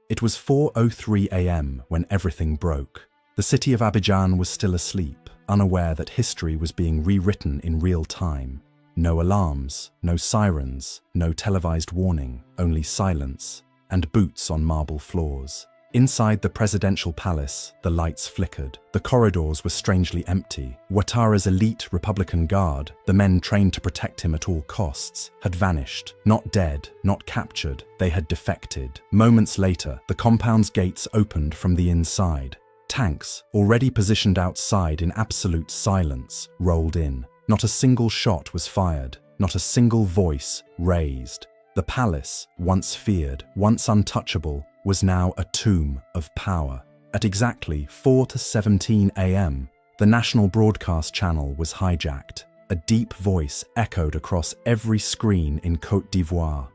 It was 4:03 a.m. when everything broke. The city of Abidjan was still asleep, unaware that history was being rewritten in real time. No alarms, no sirens, no televised warning, only silence, and boots on marble floors. Inside the presidential palace, the lights flickered. The corridors were strangely empty. Ouattara's elite Republican guard, the men trained to protect him at all costs, had vanished. Not dead, not captured, they had defected. Moments later, the compound's gates opened from the inside. Tanks, already positioned outside in absolute silence, rolled in. Not a single shot was fired, not a single voice raised. The palace, once feared, once untouchable, was now a tomb of power. At exactly 4:17 a.m., the national broadcast channel was hijacked. A deep voice echoed across every screen in Côte d'Ivoire.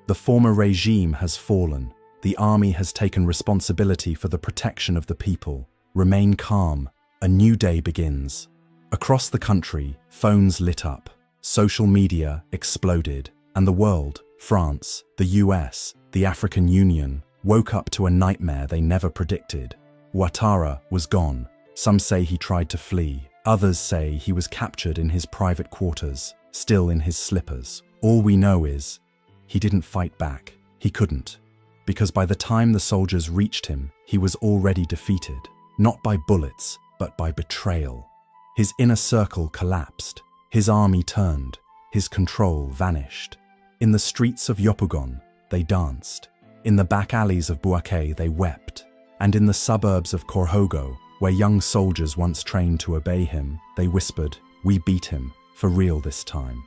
The former regime has fallen. The army has taken responsibility for the protection of the people. Remain calm. A new day begins. Across the country, phones lit up. Social media exploded. And the world, France, the US, the African Union, woke up to a nightmare they never predicted. Ouattara was gone. Some say he tried to flee. Others say he was captured in his private quarters, still in his slippers. All we know is, he didn't fight back. He couldn't. Because by the time the soldiers reached him, he was already defeated. Not by bullets, but by betrayal. His inner circle collapsed. His army turned. His control vanished. In the streets of Yopougon, they danced. In the back alleys of Bouaké, they wept. And in the suburbs of Korhogo, where young soldiers once trained to obey him, they whispered, "We beat him, for real this time."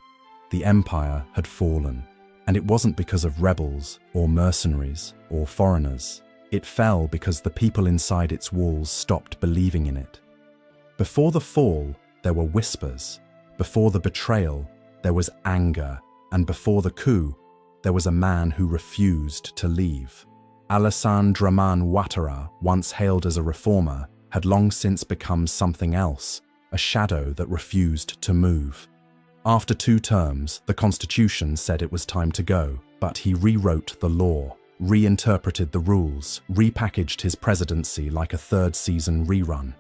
The empire had fallen. And it wasn't because of rebels, or mercenaries, or foreigners. It fell because the people inside its walls stopped believing in it. Before the fall, there were whispers. Before the betrayal, there was anger. And before the coup, there was a man who refused to leave. Alassane Dramane Ouattara, once hailed as a reformer, had long since become something else, a shadow that refused to move. After 2 terms, the constitution said it was time to go, but he rewrote the law, reinterpreted the rules, repackaged his presidency like a third-season rerun.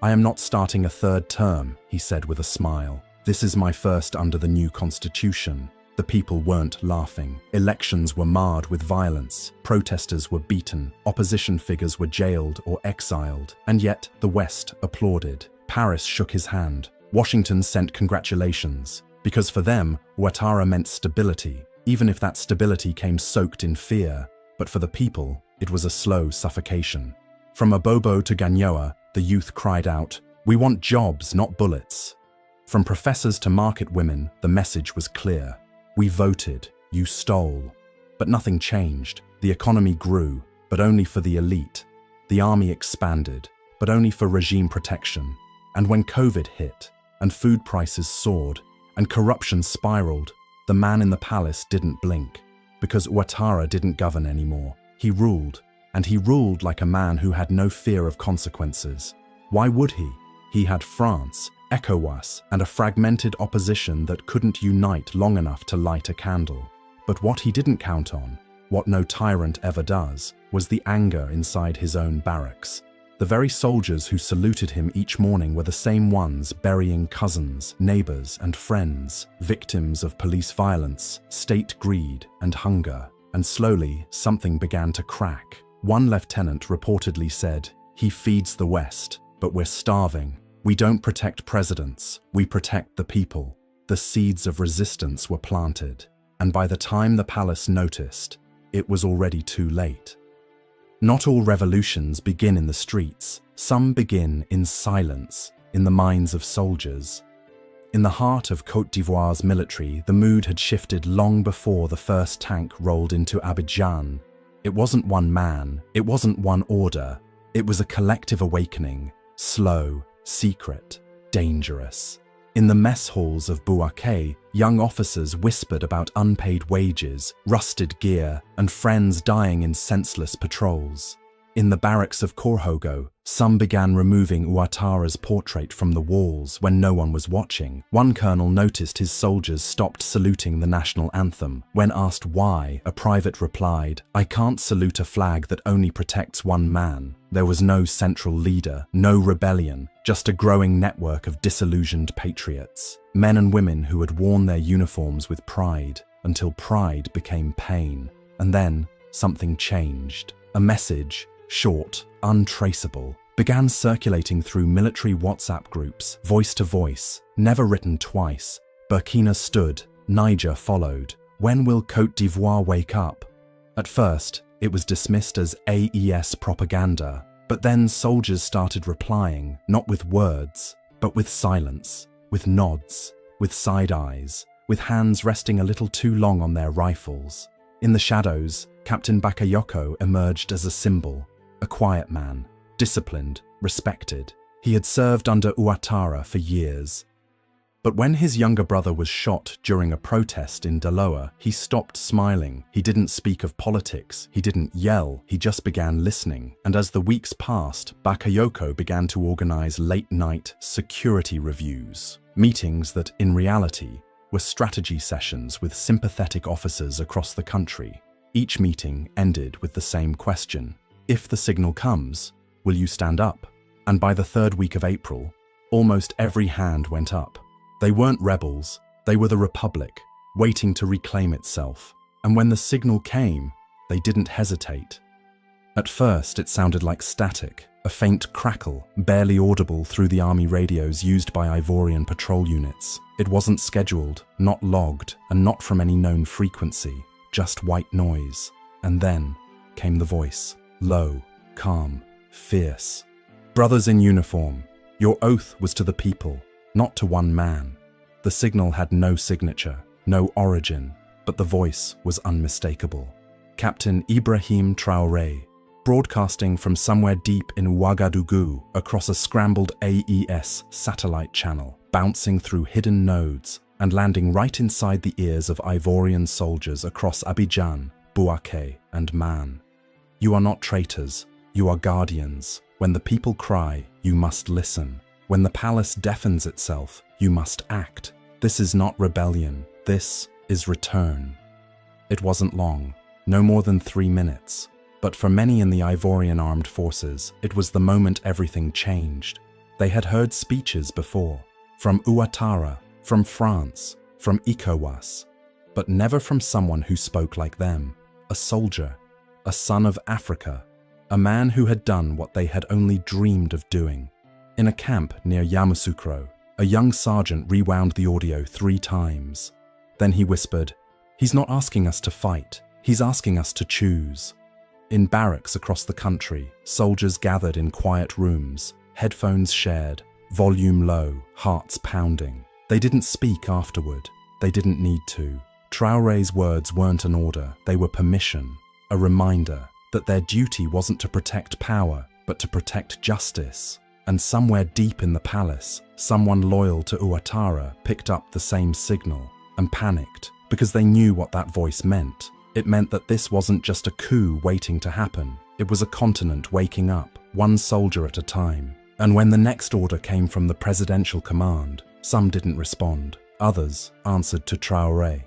"I am not starting a 3rd term," he said with a smile. "This is my first under the new constitution." The people weren't laughing. Elections were marred with violence. Protesters were beaten. Opposition figures were jailed or exiled. And yet, the West applauded. Paris shook his hand. Washington sent congratulations. Because for them, Ouattara meant stability, even if that stability came soaked in fear. But for the people, it was a slow suffocation. From Abobo to Ganyoa, the youth cried out, "We want jobs, not bullets." From professors to market women, the message was clear. We voted, you stole. But nothing changed. The economy grew, but only for the elite. The army expanded, but only for regime protection. And when COVID hit, and food prices soared, and corruption spiraled, the man in the palace didn't blink. Because Ouattara didn't govern anymore. He ruled, and he ruled like a man who had no fear of consequences. Why would he? He had France, ECOWAS, and a fragmented opposition that couldn't unite long enough to light a candle. But what he didn't count on, what no tyrant ever does, was the anger inside his own barracks. The very soldiers who saluted him each morning were the same ones burying cousins, neighbors, and friends, victims of police violence, state greed, and hunger. And slowly, something began to crack. One lieutenant reportedly said, "He feeds the West, but we're starving. We don't protect presidents, we protect the people." The seeds of resistance were planted, and by the time the palace noticed, it was already too late. Not all revolutions begin in the streets. Some begin in silence, in the minds of soldiers. In the heart of Côte d'Ivoire's military, the mood had shifted long before the first tank rolled into Abidjan. It wasn't one man, it wasn't one order. It was a collective awakening, slow, secret, dangerous. In the mess halls of Bouaké, young officers whispered about unpaid wages, rusted gear, and friends dying in senseless patrols. In the barracks of Korhogo, some began removing Ouattara's portrait from the walls when no one was watching. One colonel noticed his soldiers stopped saluting the national anthem. When asked why, a private replied, "I can't salute a flag that only protects one man." There was no central leader, no rebellion, just a growing network of disillusioned patriots. Men and women who had worn their uniforms with pride, until pride became pain. And then, something changed. A message, short, untraceable, began circulating through military WhatsApp groups, voice to voice, never written twice. Burkina stood, Niger followed. When will Côte d'Ivoire wake up? At first, it was dismissed as AES propaganda, but then soldiers started replying, not with words, but with silence, with nods, with side eyes, with hands resting a little too long on their rifles. In the shadows, Captain Bakayoko emerged as a symbol, a quiet man, disciplined, respected. He had served under Ouattara for years. But when his younger brother was shot during a protest in Daloa, he stopped smiling. He didn't speak of politics, he didn't yell, he just began listening. And as the weeks passed, Bakayoko began to organize late-night security reviews, meetings that, in reality, were strategy sessions with sympathetic officers across the country. Each meeting ended with the same question: if the signal comes, will you stand up? And by the third week of April, almost every hand went up. They weren't rebels, they were the Republic, waiting to reclaim itself. And when the signal came, they didn't hesitate. At first, it sounded like static, a faint crackle, barely audible through the army radios used by Ivorian patrol units. It wasn't scheduled, not logged, and not from any known frequency, just white noise. And then came the voice, low, calm, fierce. Brothers in uniform, your oath was to the people, not to one man. The signal had no signature, no origin, but the voice was unmistakable. Captain Ibrahim Traoré, broadcasting from somewhere deep in Ouagadougou across a scrambled AES satellite channel, bouncing through hidden nodes and landing right inside the ears of Ivorian soldiers across Abidjan, Bouaké, and Man. You are not traitors, you are guardians. When the people cry, you must listen. When the palace deafens itself, you must act. This is not rebellion, this is return. It wasn't long, no more than 3 minutes. But for many in the Ivorian armed forces, it was the moment everything changed. They had heard speeches before, from Ouattara, from France, from ECOWAS, but never from someone who spoke like them, a soldier, a son of Africa, a man who had done what they had only dreamed of doing. In a camp near Yamoussoukro, a young sergeant rewound the audio 3 times. Then he whispered, "He's not asking us to fight, he's asking us to choose." In barracks across the country, soldiers gathered in quiet rooms, headphones shared, volume low, hearts pounding. They didn't speak afterward. They didn't need to. Traoré's words weren't an order, they were permission, a reminder that their duty wasn't to protect power, but to protect justice. And somewhere deep in the palace, someone loyal to Ouattara picked up the same signal and panicked because they knew what that voice meant. It meant that this wasn't just a coup waiting to happen. It was a continent waking up, one soldier at a time. And when the next order came from the presidential command, some didn't respond. Others answered to Traoré.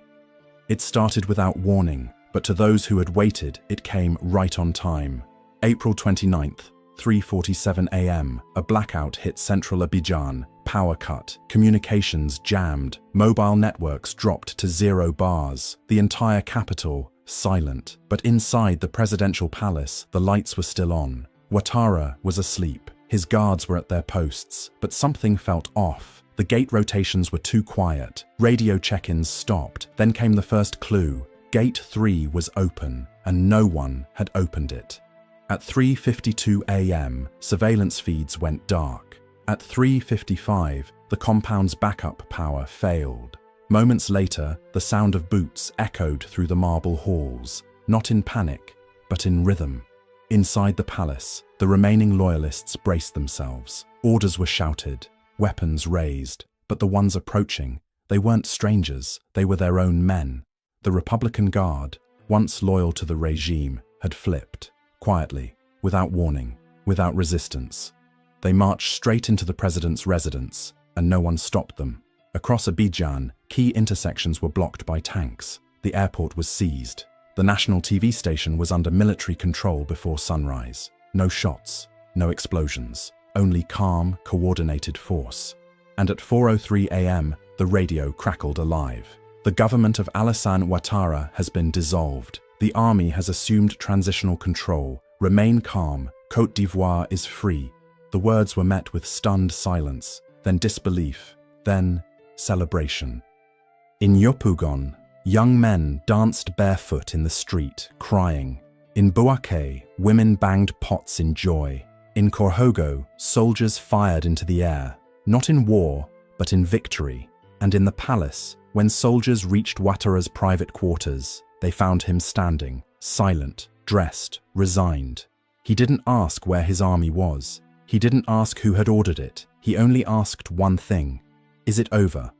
It started without warning, but to those who had waited, it came right on time. April 29th, 3:47 a.m., a blackout hit central Abidjan. Power cut, communications jammed, mobile networks dropped to 0 bars. The entire capital silent, but inside the presidential palace, the lights were still on. Ouattara was asleep. His guards were at their posts, but something felt off. The gate rotations were too quiet. Radio check-ins stopped. Then came the first clue. Gate 3 was open, and no one had opened it. At 3:52 a.m., surveillance feeds went dark. At 3:55, the compound's backup power failed. Moments later, the sound of boots echoed through the marble halls, not in panic, but in rhythm. Inside the palace, the remaining loyalists braced themselves. Orders were shouted, weapons raised, but the ones approaching, they weren't strangers, they were their own men. The Republican Guard, once loyal to the regime, had flipped. Quietly, without warning, without resistance. They marched straight into the president's residence, and no one stopped them. Across Abidjan, key intersections were blocked by tanks. The airport was seized. The national TV station was under military control before sunrise. No shots, no explosions, only calm, coordinated force. And at 4:03 a.m., the radio crackled alive. The government of Alassane Ouattara has been dissolved. The army has assumed transitional control. Remain calm. Côte d'Ivoire is free. The words were met with stunned silence, then disbelief, then celebration. In Yopougon, young men danced barefoot in the street, crying. In Bouaké, women banged pots in joy. In Korhogo, soldiers fired into the air, not in war, but in victory. And in the palace, when soldiers reached Ouattara's private quarters, they found him standing, silent, dressed, resigned. He didn't ask where his army was. He didn't ask who had ordered it. He only asked one thing. Is it over?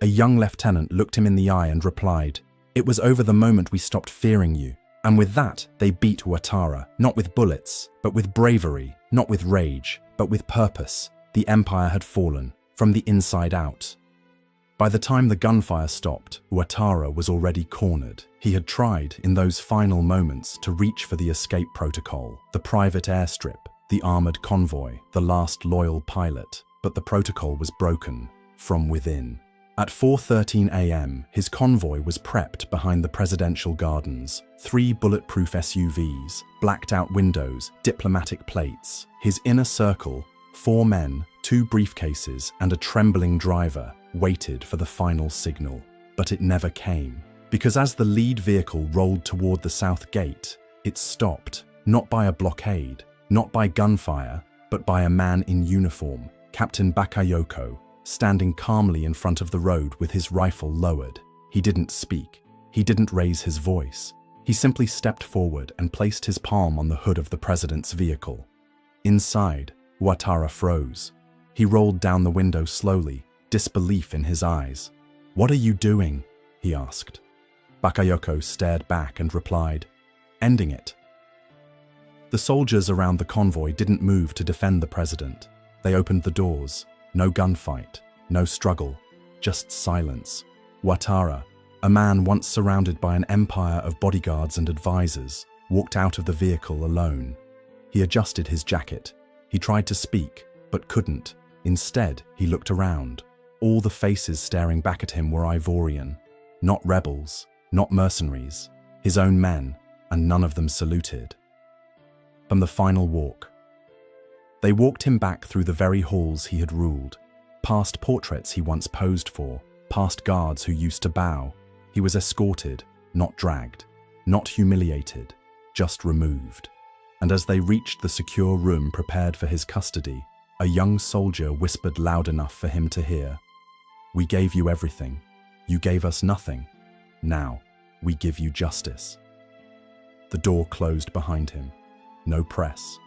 A young lieutenant looked him in the eye and replied, "It was over the moment we stopped fearing you." And with that, they beat Ouattara, not with bullets, but with bravery, not with rage, but with purpose. The empire had fallen, from the inside out. By the time the gunfire stopped, Ouattara was already cornered. He had tried, in those final moments, to reach for the escape protocol, the private airstrip, the armored convoy, the last loyal pilot, but the protocol was broken from within. At 4:13 a.m., his convoy was prepped behind the presidential gardens. 3 bulletproof SUVs, blacked-out windows, diplomatic plates. His inner circle, 4 men, 2 briefcases, and a trembling driver, waited for the final signal. But it never came. Because as the lead vehicle rolled toward the south gate, it stopped, not by a blockade, not by gunfire, but by a man in uniform, Captain Bakayoko, standing calmly in front of the road with his rifle lowered. He didn't speak. He didn't raise his voice. He simply stepped forward and placed his palm on the hood of the president's vehicle. Inside, Ouattara froze. He rolled down the window slowly, disbelief in his eyes. "What are you doing?" he asked. Bakayoko stared back and replied, "Ending it." The soldiers around the convoy didn't move to defend the president. They opened the doors. No gunfight, no struggle, just silence. Ouattara, a man once surrounded by an empire of bodyguards and advisors, walked out of the vehicle alone. He adjusted his jacket. He tried to speak, but couldn't. Instead, he looked around. All the faces staring back at him were Ivorian. Not rebels, not mercenaries, his own men, and none of them saluted. From the final walk. They walked him back through the very halls he had ruled, past portraits he once posed for, past guards who used to bow. He was escorted, not dragged, not humiliated, just removed. And as they reached the secure room prepared for his custody, a young soldier whispered loud enough for him to hear, "We gave you everything. You gave us nothing. Now, we give you justice." The door closed behind him. No press,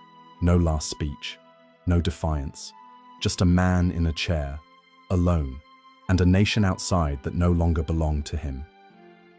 no last speech, no defiance. Just a man in a chair, alone, and a nation outside that no longer belonged to him.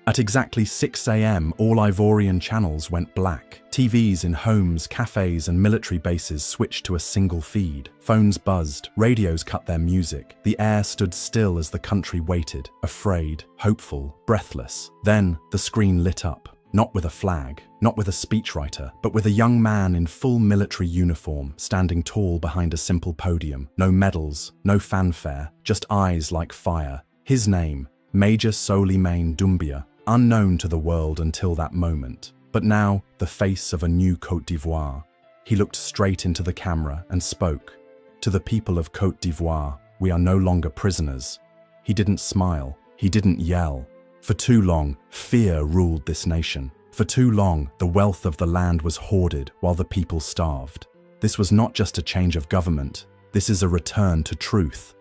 At exactly 6 a.m., all Ivorian channels went black. TVs in homes, cafes, and military bases switched to a single feed. Phones buzzed, radios cut their music. The air stood still as the country waited, afraid, hopeful, breathless. Then the screen lit up. Not with a flag, not with a speechwriter, but with a young man in full military uniform, standing tall behind a simple podium. No medals, no fanfare, just eyes like fire. His name, Major Solimain Doumbia, unknown to the world until that moment. But now, the face of a new Côte d'Ivoire. He looked straight into the camera and spoke. "To the people of Côte d'Ivoire, we are no longer prisoners." He didn't smile. He didn't yell. For too long, fear ruled this nation. For too long, the wealth of the land was hoarded while the people starved. This was not just a change of government. This is a return to truth.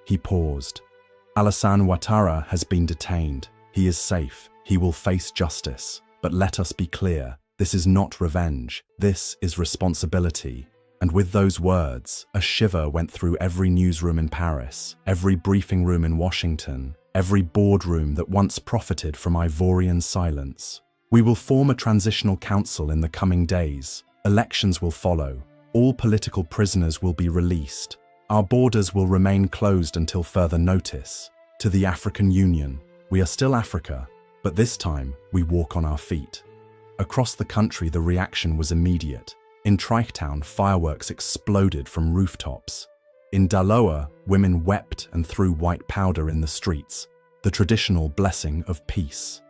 He paused. Alassane Ouattara has been detained. He is safe. He will face justice. But let us be clear, this is not revenge. This is responsibility. And with those words, a shiver went through every newsroom in Paris, every briefing room in Washington, every boardroom that once profited from Ivorian silence. We will form a transitional council in the coming days, Elections will follow. All political prisoners will be released. Our borders will remain closed until further notice. To the African Union, we are still Africa, but this time we walk on our feet. Across the country, the reaction was immediate. In Trichetown, fireworks exploded from rooftops. In Daloa, women wept and threw white powder in the streets, the traditional blessing of peace.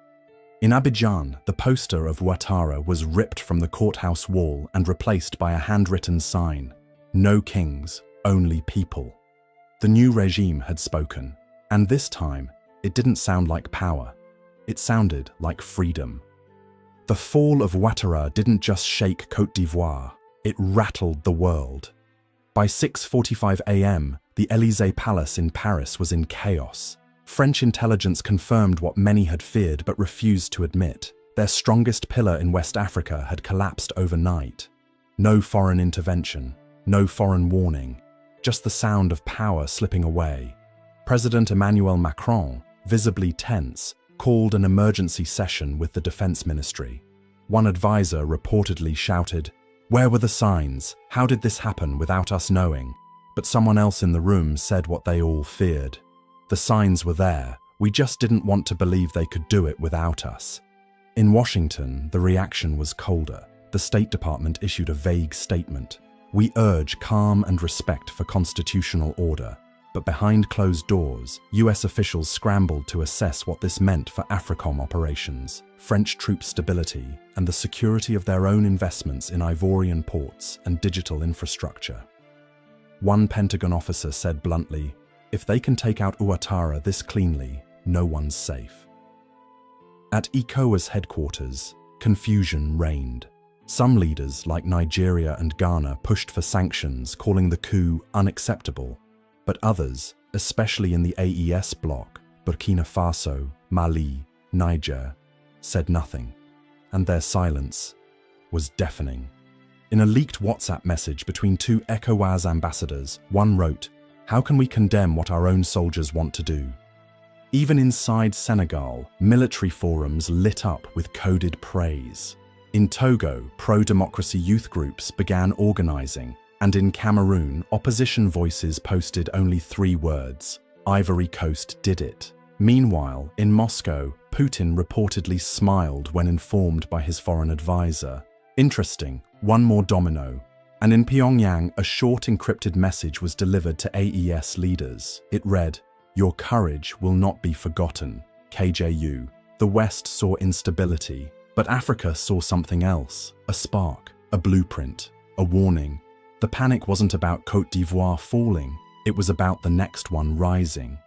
In Abidjan, the poster of Ouattara was ripped from the courthouse wall and replaced by a handwritten sign, "No kings, only people." The new regime had spoken, and this time, it didn't sound like power. It sounded like freedom. The fall of Ouattara didn't just shake Côte d'Ivoire, it rattled the world. By 6:45 a.m., the Élysée Palace in Paris was in chaos. French intelligence confirmed what many had feared but refused to admit. Their strongest pillar in West Africa had collapsed overnight. No foreign intervention, no foreign warning, just the sound of power slipping away. President Emmanuel Macron, visibly tense, called an emergency session with the Defense Ministry. One advisor reportedly shouted, "Where were the signs? How did this happen without us knowing?" But someone else in the room said what they all feared. The signs were there, we just didn't want to believe they could do it without us. In Washington, the reaction was colder. The State Department issued a vague statement. "We urge calm and respect for constitutional order." But behind closed doors, US officials scrambled to assess what this meant for AFRICOM operations, French troop stability, and the security of their own investments in Ivorian ports and digital infrastructure. One Pentagon officer said bluntly, "If they can take out Ouattara this cleanly, no one's safe." At ECOWAS headquarters, confusion reigned. Some leaders, like Nigeria and Ghana, pushed for sanctions, calling the coup unacceptable. But others, especially in the AES bloc, Burkina Faso, Mali, Niger, said nothing, and their silence was deafening. In a leaked WhatsApp message between two ECOWAS ambassadors, one wrote, "How can we condemn what our own soldiers want to do?" Even inside Senegal, military forums lit up with coded praise. In Togo, pro-democracy youth groups began organizing, and in Cameroon, opposition voices posted only 3 words: "Ivory Coast did it." Meanwhile, in Moscow, Putin reportedly smiled when informed by his foreign advisor. Interesting, one more domino. And in Pyongyang, a short encrypted message was delivered to AES leaders. It read, "Your courage will not be forgotten, KJU." The West saw instability, but Africa saw something else, a spark, a blueprint, a warning. The panic wasn't about Côte d'Ivoire falling, it was about the next one rising.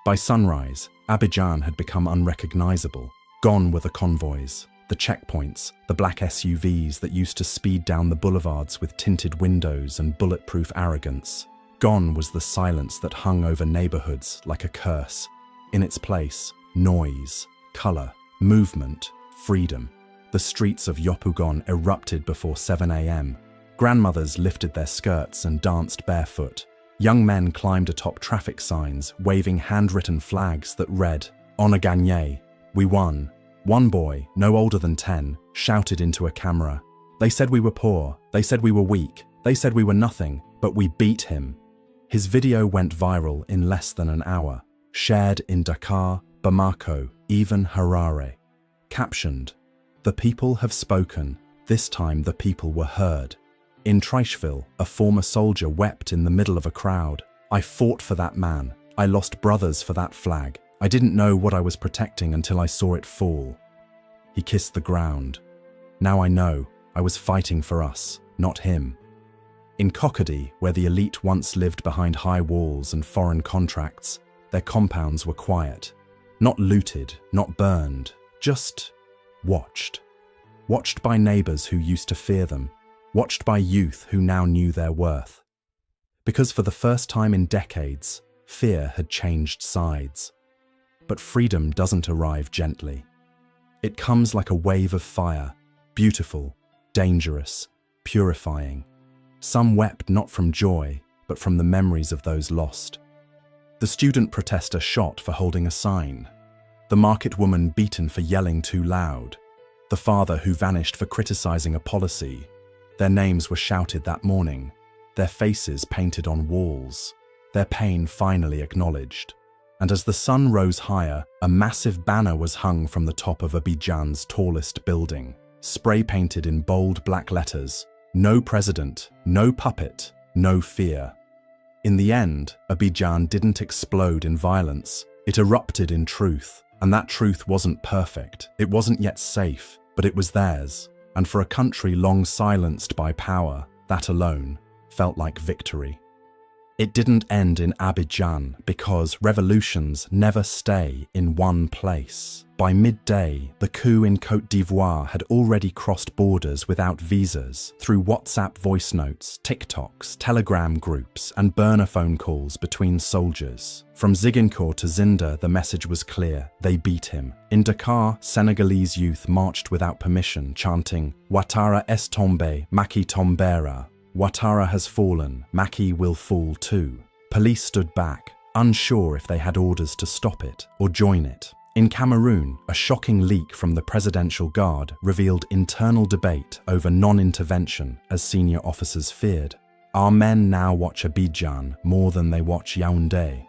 By sunrise, Abidjan had become unrecognizable. Gone were the convoys, the checkpoints, the black SUVs that used to speed down the boulevards with tinted windows and bulletproof arrogance. Gone was the silence that hung over neighborhoods like a curse. In its place, noise, color, movement, freedom. The streets of Yopougon erupted before 7 a.m. Grandmothers lifted their skirts and danced barefoot. Young men climbed atop traffic signs, waving handwritten flags that read, "On a gagné, we won." One boy, no older than 10, shouted into a camera, "They said we were poor, they said we were weak, they said we were nothing, but we beat him." His video went viral in less than an hour, shared in Dakar, Bamako, even Harare. Captioned, "The people have spoken, this time the people were heard." In Trisheville, a former soldier wept in the middle of a crowd. "I fought for that man. I lost brothers for that flag. I didn't know what I was protecting until I saw it fall." He kissed the ground. "Now I know. I was fighting for us, not him." In Cocody, where the elite once lived behind high walls and foreign contracts, their compounds were quiet. Not looted, not burned, just watched. Watched by neighbors who used to fear them. Watched by youth who now knew their worth. Because for the first time in decades, fear had changed sides. But freedom doesn't arrive gently. It comes like a wave of fire, beautiful, dangerous, purifying. Some wept not from joy, but from the memories of those lost. The student protester shot for holding a sign. The market woman beaten for yelling too loud. The father who vanished for criticizing a policy. Their names were shouted that morning, their faces painted on walls, their pain finally acknowledged. And as the sun rose higher, a massive banner was hung from the top of Abidjan's tallest building, spray-painted in bold black letters, "No president, no puppet, no fear." In the end, Abidjan didn't explode in violence, it erupted in truth, and that truth wasn't perfect, it wasn't yet safe, but it was theirs. And for a country long silenced by power, that alone felt like victory. It didn't end in Abidjan because revolutions never stay in one place. By midday, the coup in Côte d'Ivoire had already crossed borders without visas, through WhatsApp voice notes, TikToks, Telegram groups, and burner phone calls between soldiers. From Ziguinchor to Zinda, the message was clear: they beat him. In Dakar, Senegalese youth marched without permission, chanting, "Ouattara est tombé, Macky tombera." Ouattara has fallen, Macky will fall too. Police stood back, unsure if they had orders to stop it or join it. In Cameroon, a shocking leak from the Presidential Guard revealed internal debate over non-intervention, as senior officers feared. Our men now watch Abidjan more than they watch Yaoundé.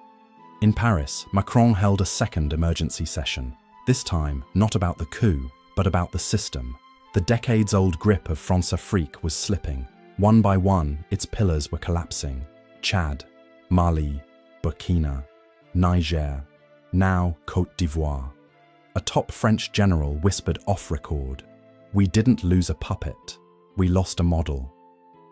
In Paris, Macron held a second emergency session, this time not about the coup, but about the system. The decades-old grip of Françafrique was slipping. One by one, its pillars were collapsing. Chad, Mali, Burkina, Niger, now Côte d'Ivoire. A top French general whispered off record, "We didn't lose a puppet, we lost a model."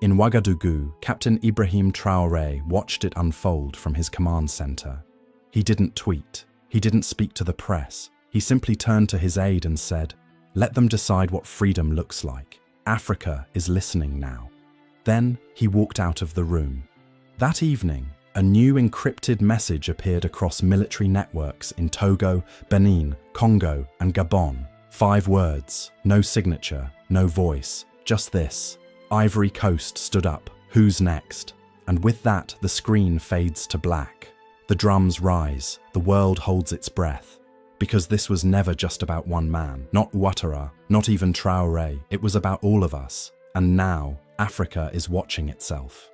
In Ouagadougou, Captain Ibrahim Traoré watched it unfold from his command center. He didn't tweet, he didn't speak to the press, he simply turned to his aide and said, "Let them decide what freedom looks like. Africa is listening now." Then he walked out of the room. That evening, a new encrypted message appeared across military networks in Togo, Benin, Congo, and Gabon. 5 words, no signature, no voice, just this: Ivory Coast stood up, who's next? And with that, the screen fades to black. The drums rise, the world holds its breath. Because this was never just about one man, not Ouattara, not even Traoré, it was about all of us. And now, Africa is watching itself.